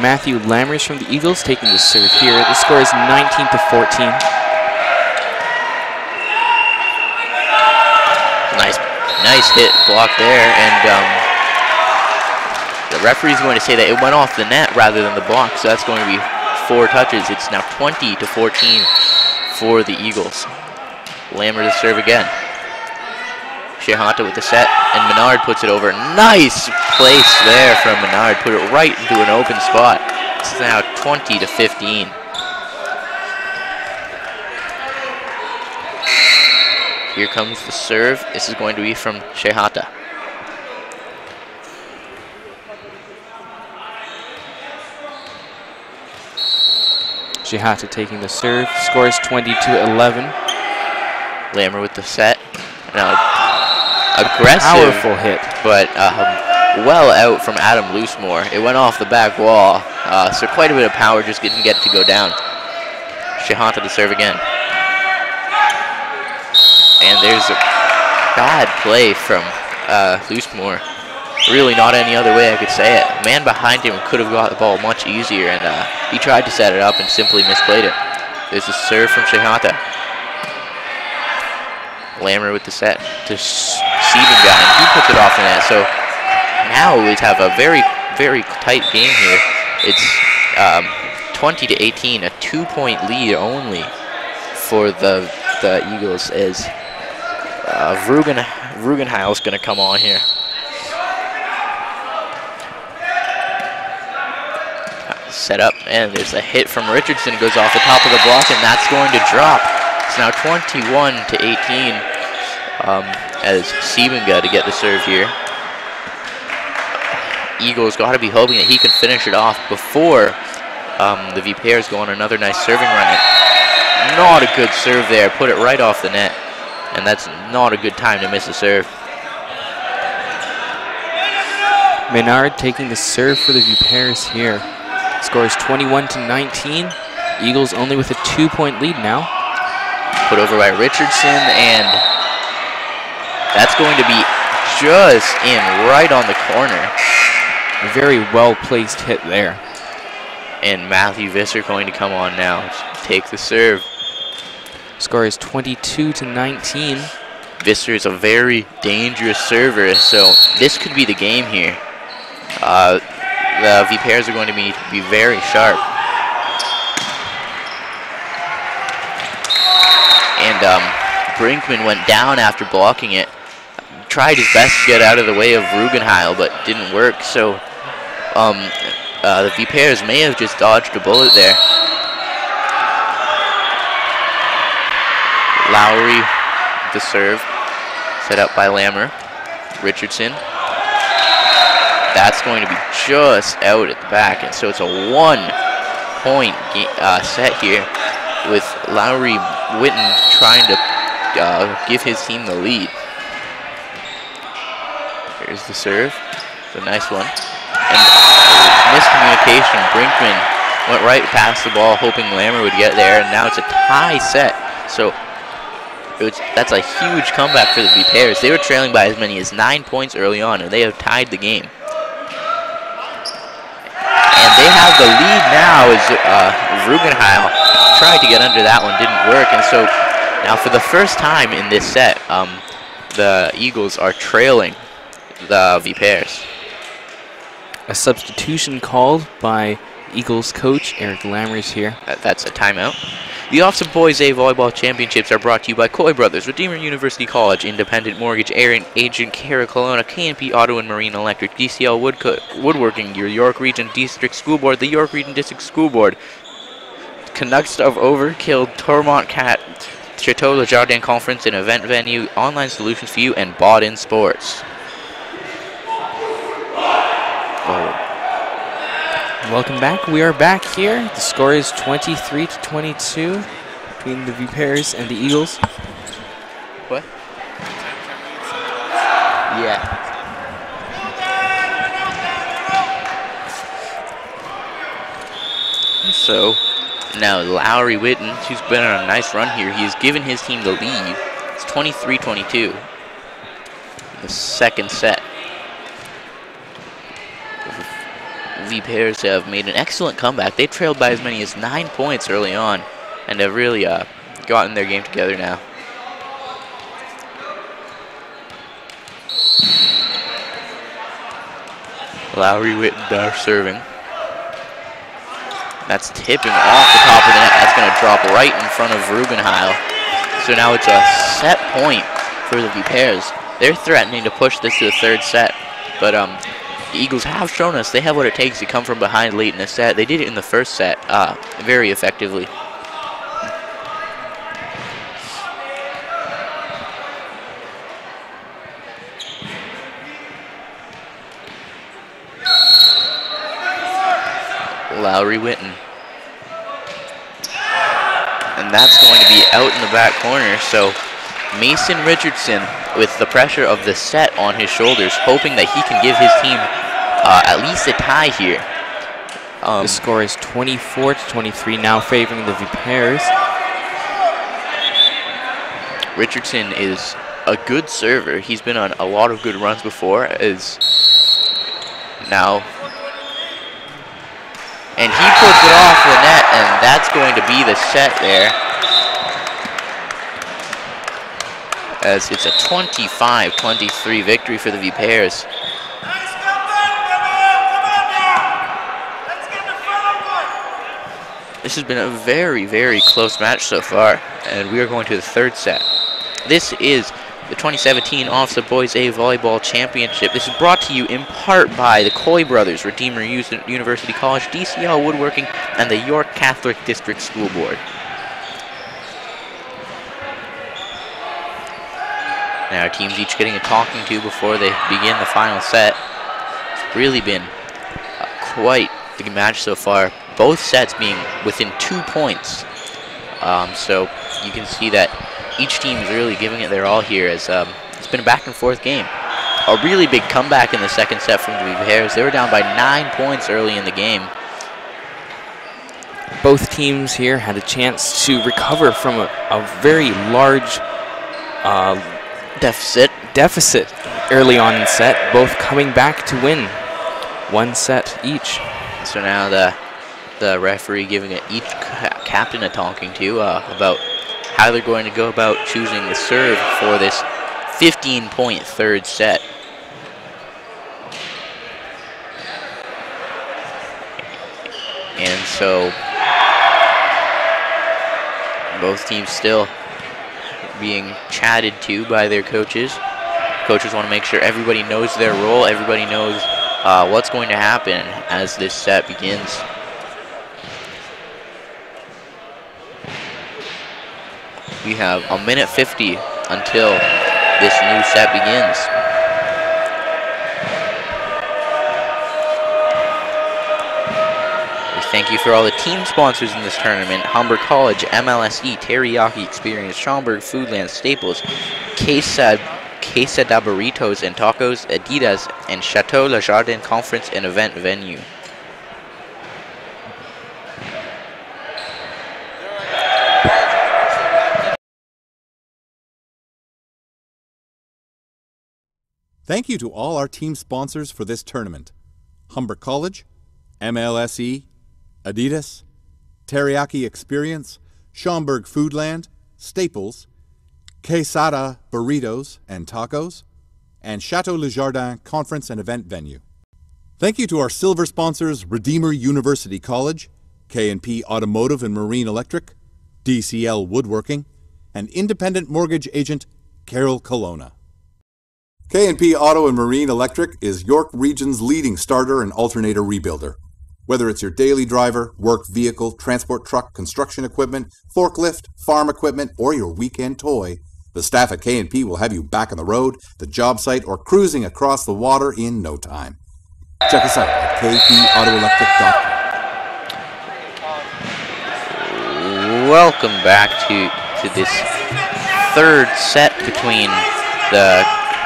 Matthew Lammers from the Eagles taking the serve here. The score is 19-14. Nice hit block there, and the referee's going to say that it went off the net rather than the block, so that's going to be 4 touches. It's now 20-14 for the Eagles. Lammer to serve again. Shehanta with the set, and Menard puts it over. Nice place there from Menard. Put it right into an open spot. It's now 20-15. Here comes the serve. This is going to be from Shehata. Shehata taking the serve. Score is 20-11. Lammer with the set. Now, aggressive, powerful hit, but well out from Adam Loosemore. It went off the back wall, so quite a bit of power, just didn't get to go down. Shehanta to serve again. And there's a bad play from Loosemore. Really not any other way I could say it. The man behind him could have got the ball much easier, and he tried to set it up and simply misplayed it. There's a serve from Shehata. Lammer with the set to Siebenga, and he puts it off the net. So now we have a very, very tight game here. It's 20-18, a 2-point lead only for the Eagles, as Rugenheil's going to come on here. Set up, and there's a hit from Richardson, goes off the top of the block, and that's going to drop. It's now 21-18 as Siebenga to get the serve here. Eagles got to be hoping that he can finish it off before the Vipers go on another nice serving run. Not a good serve there. Put it right off the net, and that's not a good time to miss a serve. Menard taking the serve for the Vipers here. Score is 21-19. Eagles only with a 2-point lead now. Put over by Richardson, and that's going to be just in right on the corner. A very well-placed hit there. And Matthew Visser going to come on now to take the serve. Score is 22-19. Visser is a very dangerous server, so this could be the game here. The Vipers are going to need to be very sharp. And Brinkman went down after blocking it. Tried his best to get out of the way of Rugenheil, but didn't work. So the Vipers may have just dodged a bullet there. Lowry, the serve, set up by Lammer. Richardson. That's going to be just out at the back, and so it's a 1-point set here, with Lowry Witten trying to give his team the lead. Here's the serve. It's a nice one. And miscommunication. Brinkman went right past the ball, hoping Lammer would get there, and now it's a tie set. So that's a huge comeback for the Vipers. They were trailing by as many as 9 points early on, and they have tied the game. And they have the lead now as Rugenheil tried to get under that one, didn't work. And so now for the first time in this set, the Eagles are trailing the Vipers. A substitution called by Eagles coach Eric Lammers here. That's a timeout. The OFSAA Boys A Volleyball Championships are brought to you by Coy Brothers, Redeemer University College, Independent Mortgage, Agent, Cara Kelowna, K&P Auto and Marine Electric, DCL Woodworking, your York Region District School Board, the York Region District School Board, Canucks of Overkill, Tormont Cat, Chateau Le Jardin Conference and Event Venue, Online Solutions for You, and Bought In Sports. Welcome back. We are back here. The score is 23-22 between the Vipers and the Eagles. What? Yeah. So now Lowry Witten, who's been on a nice run here, he's given his team the lead. It's 23-22 in the second set. The Vipers have made an excellent comeback. They trailed by as many as 9 points early on and have really gotten their game together now. Lowry Witten serving. That's tipping off the top of the net. That's going to drop right in front of Rubenheil. So now it's a set point for the Vipers. They're threatening to push this to the third set, but the Eagles have shown us they have what it takes to come from behind late in the set. They did it in the first set very effectively. Lowry Witten. And that's going to be out in the back corner, so Mason Richardson, with the pressure of the set on his shoulders, hoping that he can give his team at least a tie here. The score is 24-23, now favoring the Vipers. Richardson is a good server. He's been on a lot of good runs before. And he puts it off the net, and that's going to be the set there. As it's a 25-23 victory for the Vipers. This has been a very, very close match so far, and we are going to the third set. This is the 2017 OFSAA Boys A Volleyball Championship. This is brought to you in part by the Coy Brothers, Redeemer University College, DCL Woodworking, and the York Catholic District School Board. Now our teams each getting a talking to before they begin the final set. It's really been quite the match so far. Both sets being within 2 points. So you can see that each team is really giving it their all here, as it's been a back and forth game. A really big comeback in the second set from the Vipers. They were down by 9 points early in the game. Both teams here had a chance to recover from a very large deficit early on in set, both coming back to win 1 set each. So now the referee giving each captain a talking to about how they're going to go about choosing the serve for this 15-point third set. And so both teams still being chatted to by their coaches. Coaches want to make sure everybody knows their role, everybody knows what's going to happen as this set begins. We have a minute 50 until this new set begins. We thank you for all the team sponsors in this tournament: Humber College, MLSE, Teriyaki Experience, Schaumburg Foodland, Staples, Quesada Burritos and Tacos, Adidas, and Chateau Le Jardin Conference and Event Venue. Thank you to all our team sponsors for this tournament: Humber College, MLSE, Adidas, Teriyaki Experience, Schaumburg Foodland, Staples, Quesada Burritos and Tacos, and Chateau Le Jardin Conference and Event Venue. Thank you to our silver sponsors, Redeemer University College, K&P Automotive and Marine Electric, DCL Woodworking, and independent mortgage agent Carol Colonna. K&P Auto and Marine Electric is York Region's leading starter and alternator rebuilder. Whether it's your daily driver, work vehicle, transport truck, construction equipment, forklift, farm equipment, or your weekend toy, the staff at K&P will have you back on the road, the job site, or cruising across the water in no time. Check us out at kpautoelectric.com. Welcome back to this third set between the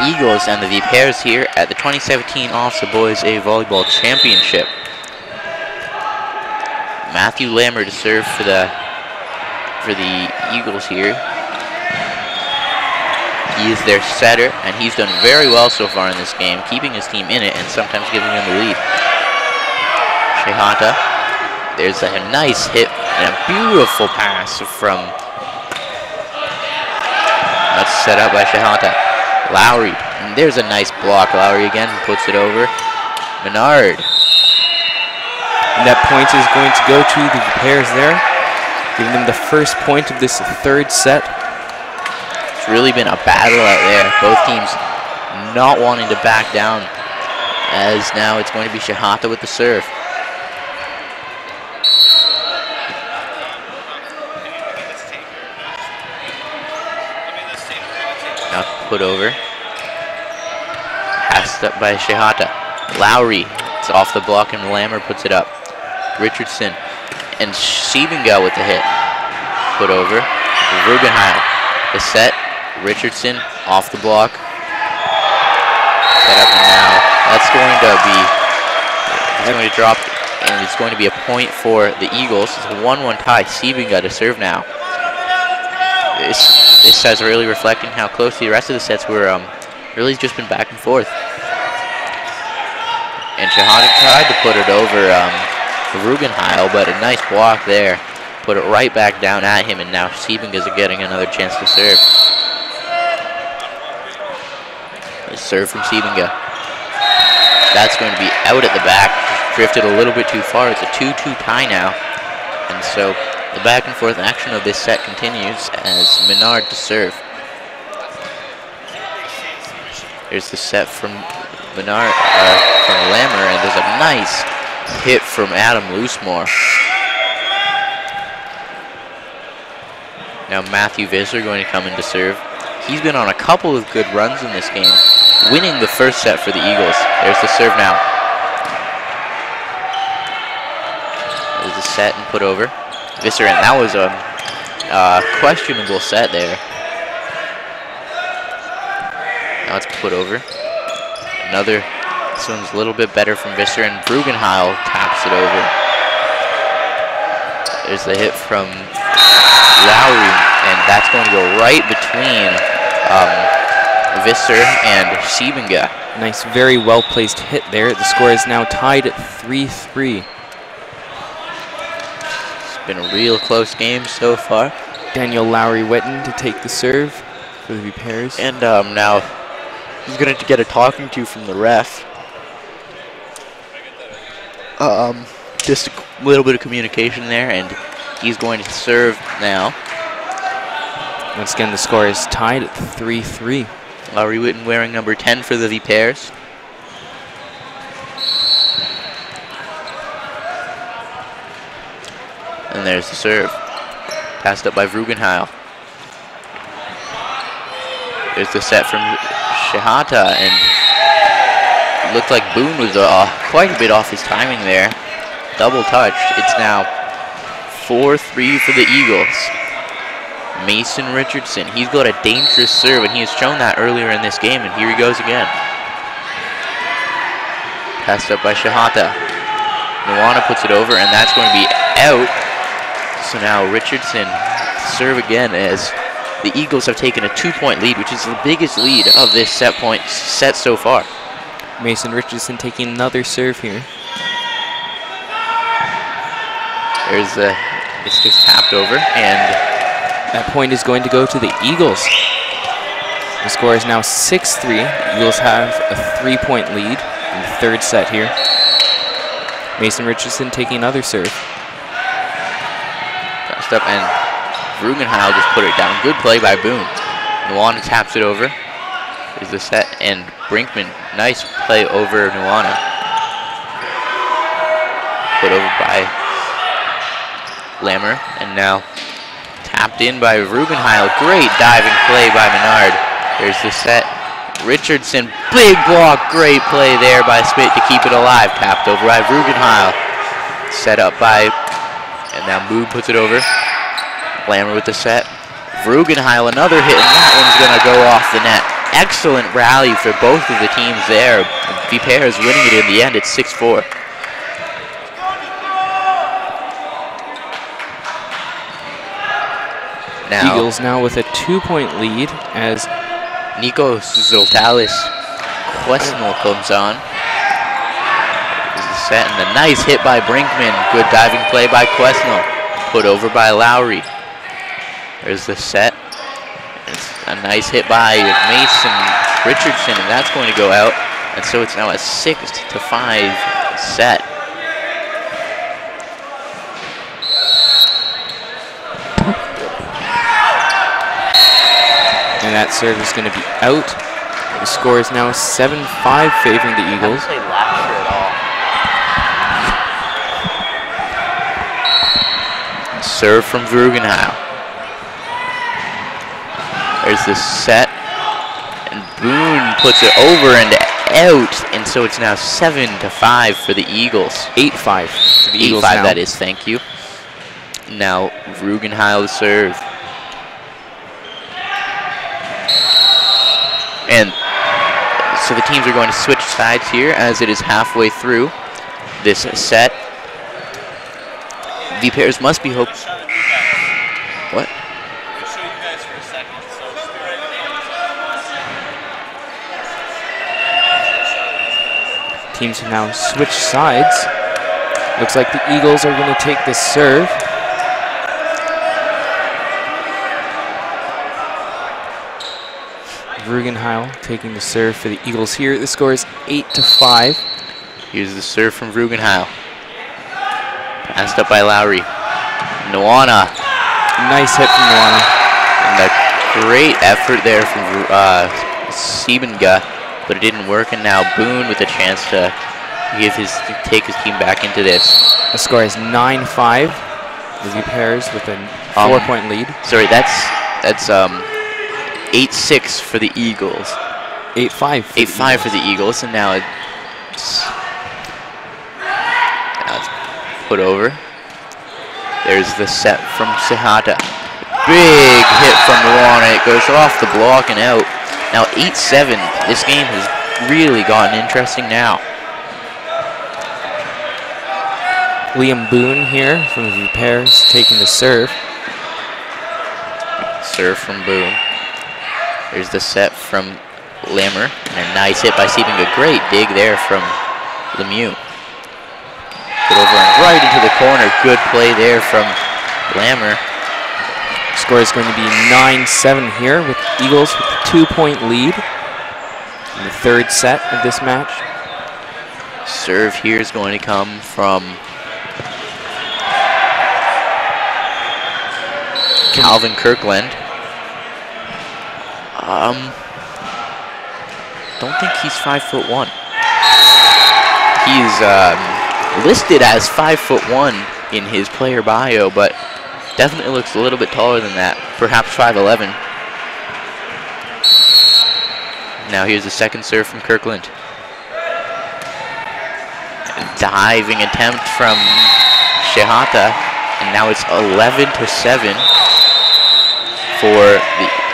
Eagles and the Vipers here at the 2017 OFSAA Boys A Volleyball Championship. Matthew Lammer to serve for the Eagles here. He is their setter, and he's done very well so far in this game, keeping his team in it and sometimes giving them the lead. Shehata, there's a nice hit and a beautiful pass from, that's set up by Shehata. Lowry, and there's a nice block. Lowry again puts it over. Menard. And that point is going to go to the Vipers there, giving them the first point of this third set. It's really been a battle out there. Both teams not wanting to back down, as now it's going to be Shehata with the serve. Now put over. Passed up by Shehata. Lowry, it's off the block and Lammer puts it up. Richardson and Siebenga with the hit. Put over. Rugenheil. The set. Richardson off the block. Set up and now that's going to drop, and it's going to be a point for the Eagles. It's a 1-1 tie. Siebenga to serve now. This is really reflecting how close the rest of the sets were. Really just been back and forth. And Shehata tried to put it over Rugenheil, but a nice block there. Put it right back down at him, and now Siebenga's getting another chance to serve. A serve from Siebenga. That's going to be out at the back. Just drifted a little bit too far. It's a 2-2 tie now. And so the back and forth action of this set continues as Menard to serve. Here's the set from Menard, from Lammer, and there's a nice hit from Adam Loosemore. Now Matthew Visser going to come in to serve. He's been on a couple of good runs in this game, winning the first set for the Eagles. There's the serve now. There's the set and put over. Visser, and that was a questionable set there. Now it's put over. This one's a little bit better from Visser, and Rugenheil taps it over. There's the hit from Lowry, and that's going to go right between Visser and Siebenga. Nice, very well-placed hit there. The score is now tied at 3-3. It's been a real close game so far. Daniel Lowry-Witten to take the serve for the Vipers. And now he's going to get a talking to from the ref. Just a little bit of communication there, and he's going to serve now. Once again, the score is tied at 3-3. Lowry Witten wearing number 10 for the Vipers. And there's the serve. Passed up by Rugenheil. There's the set from Shehata, and it looked like Boone was quite a bit off his timing there. Double touched. It's now 4-3 for the Eagles. Mason Richardson, he's got a dangerous serve, and he has shown that earlier in this game, and here he goes again. Passed up by Shehata. Nuwana puts it over, and that's going to be out. So now Richardson serve again, as the Eagles have taken a 2-point lead, which is the biggest lead of this set so far. Mason Richardson taking another serve here. It's just tapped over, and that point is going to go to the Eagles. The score is now 6-3. The Eagles have a 3-point lead in the third set here. Mason Richardson taking another serve. Passed up, and Rugenheil just put it down. Good play by Boone. Nuana taps it over. There's the set, and Brinkman, nice play over Nuana. Put over by Lammer, and now tapped in by Rugenheil. Great diving play by Menard. There's the set. Richardson, big block, great play there by Smith to keep it alive. Tapped over by Rugenheil. Set up by, and now Mood puts it over. Lammer with the set. Rugenheil, another hit, and that one's gonna go off the net. Excellent rally for both of the teams there. Vipère is winning it in the end. It's 6-4. Now, Eagles now with a 2-point lead as Nico Zoltalis Quesnel comes on. This is set, and a nice hit by Brinkman. Good diving play by Quesnel. Put over by Lowry. There's the set. It's a nice hit by Mason Richardson, and that's going to go out. And so it's now a 6-5 set. and that serve is going to be out. The score is now 7-5 favoring the Eagles. I didn't say lasher at all. Serve from Rugenheil. There's the set, and Boone puts it over and out, and so it's now 7-5 for the Eagles. 8-5 for the Eagles 8-5, now. that is, thank you. Now Rugenheil to serve. And so the teams are going to switch sides here as it is halfway through this set. Vipères must be hoping. What? I'll show you guys for a second. So just be right there. Teams have now switched sides. Looks like the Eagles are going to take this serve. Rugenheil taking the serve for the Eagles here. The score is 8-5. Here's the serve from Rugenheil. Passed up by Lowry. Nuana. Nice hit from Nuana. And a great effort there from Siebenga, but it didn't work. And now Boone with a chance to take his team back into this. The score is 9-5. The Vipères with a 4-point lead. Sorry, that's 8-6 for the Eagles. 8-5. 8-5 for the Eagles, and now it's put over. There's the set from Sehata. Big hit from Nuana. It goes off the block and out. Now 8-7. This game has really gotten interesting now. Liam Boone here from the Vipères taking the serve. Serve from Boone. There's the set from Lammer. And a nice hit by Siebing. A great dig there from Lemieux. Put over and right into the corner. Good play there from Lammer. Score is going to be 9-7 here with Eagles with a 2-point lead in the third set of this match. Serve here is going to come from Calvin Kirkland. Don't think he's 5'1". He's listed as 5'1" in his player bio, but definitely looks a little bit taller than that. Perhaps 5'11". Now here's the second serve from Kirkland. A diving attempt from Shehata, and now it's 11-7 for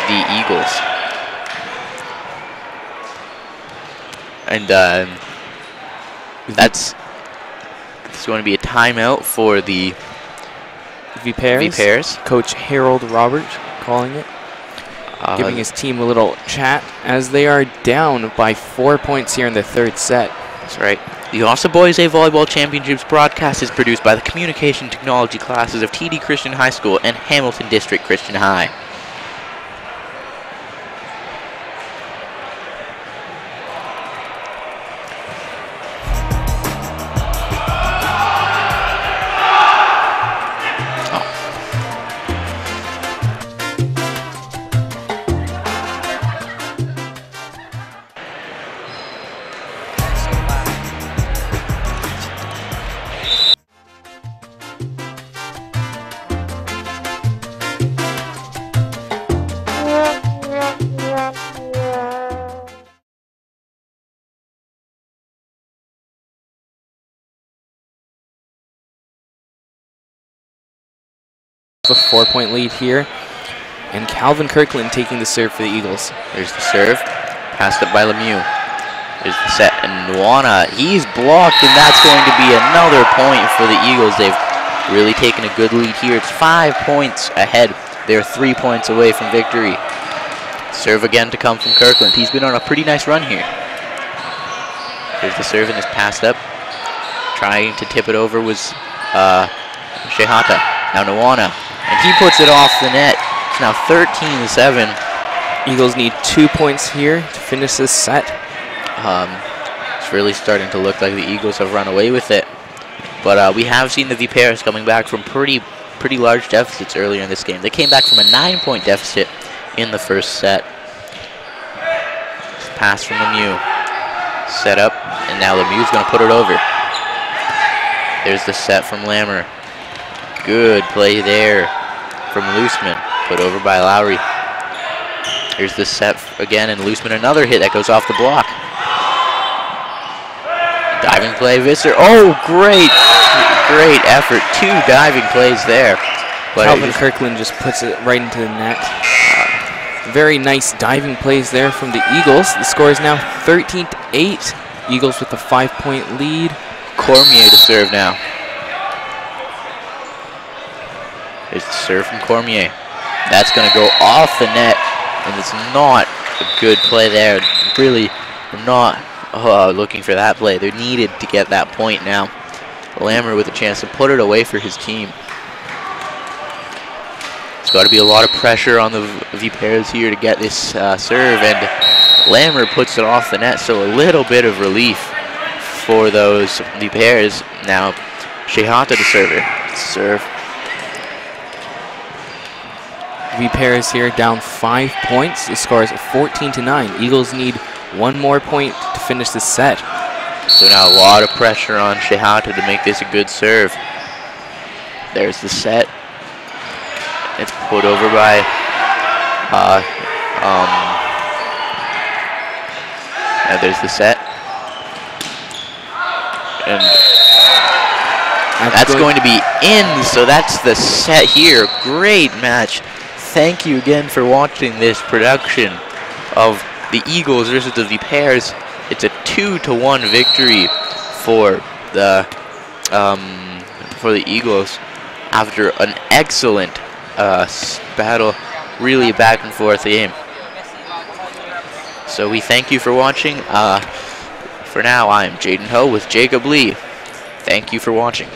the Eagles. And that's going to be a timeout for the Vipères. Coach Harold Robert calling it, giving his team a little chat as they are down by 4 points here in the third set. That's right. The OFSAA Boys A Volleyball Championships broadcast is produced by the Communication Technology classes of TD Christian High School and Hamilton District Christian High. a 4-point lead here. And Calvin Kirkland taking the serve for the Eagles. There's the serve, passed up by Lemieux. There's the set, and Nwana, he's blocked, and that's going to be another point for the Eagles. They've really taken a good lead here. It's 5 points ahead. They're 3 points away from victory. Serve again to come from Kirkland. He's been on a pretty nice run here. Here's the serve, and it's passed up. Trying to tip it over was Shehata. Now Nwana, and he puts it off the net. It's now 13-7. Eagles need 2 points here to finish this set. It's really starting to look like the Eagles have run away with it. But we have seen the Vipers coming back from pretty large deficits earlier in this game. They came back from a 9-point deficit in the first set. Pass from Lemieux. Set up, and now Lemieux's going to put it over. There's the set from Lammer. Good play there from Loosman. Put over by Lowry. Here's the set again, and Loosman another hit that goes off the block. Diving play, Visser. Oh, great effort. 2 diving plays there. But Calvin Kirkland just puts it right into the net. Very nice diving plays there from the Eagles. The score is now 13-8. Eagles with a 5-point lead. Cormier to serve now. There's the serve from Cormier. That's going to go off the net, and it's not a good play there. Really not looking for that play. They needed to get that point now. Lammer with a chance to put it away for his team. There's got to be a lot of pressure on the Vipers here to get this serve, and Lammer puts it off the net, so a little bit of relief for those Vipers. Now Shehata to serve. Serve. Vipers here down 5 points. The score is 14-9. Eagles need 1 more point to finish the set. So now a lot of pressure on Shehata to make this a good serve. There's the set. It's put over by there's the set. And that's going to be in, so that's the set here. Great match. Thank you again for watching this production of the Eagles versus the Vipers. It's a 2-1 victory for the Eagles after an excellent battle, really back and forth game. So we thank you for watching. For now, I am Jaden Ho with Jacob Lee. Thank you for watching.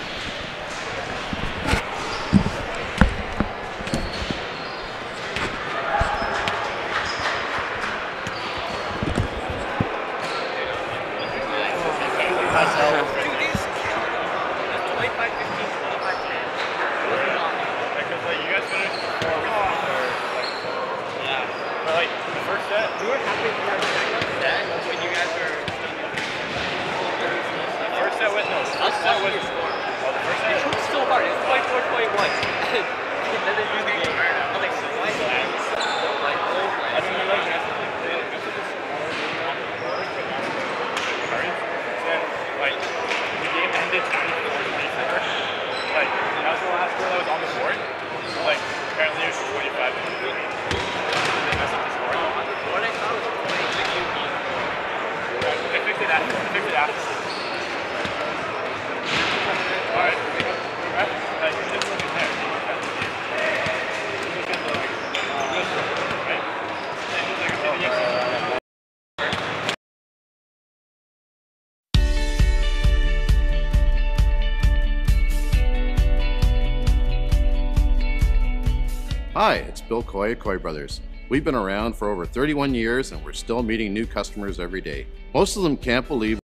Hi, it's Bill Coy at Coy Brothers. We've been around for over 31 years and we're still meeting new customers every day. Most of them can't believe